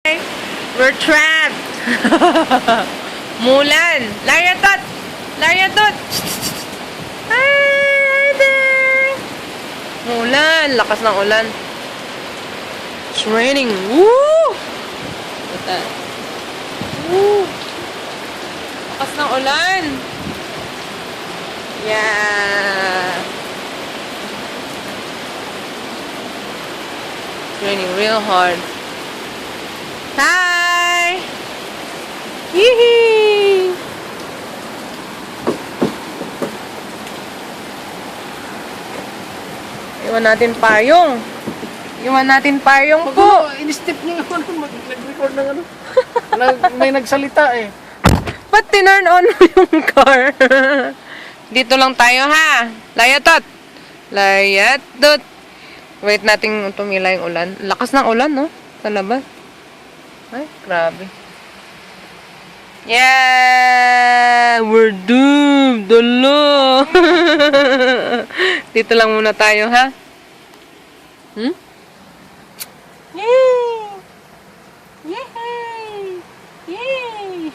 We're trapped! Mulan! Lariatot! Lariatot! Hi there! Mulan! Lakas ng ulan. It's raining. Woo! Look at that. Woo! Lakas ng ulan. Yeah! It's raining real hard. Hi! Yee! Iwan natin payong. Iwan natin payong po. In-step niya nga nag-record ng ano. May nagsalita eh. Ba't tinurn on mo yung car? Dito lang tayo ha. Layatot. Layatot. Wait nating tumila yung ulan. Lakas ng ulan no? Sa labas. Ay, grabe. Yeah! We're doomed! Dolo! Dito lang muna tayo, ha? Hmm? Yay! Yay! Yay!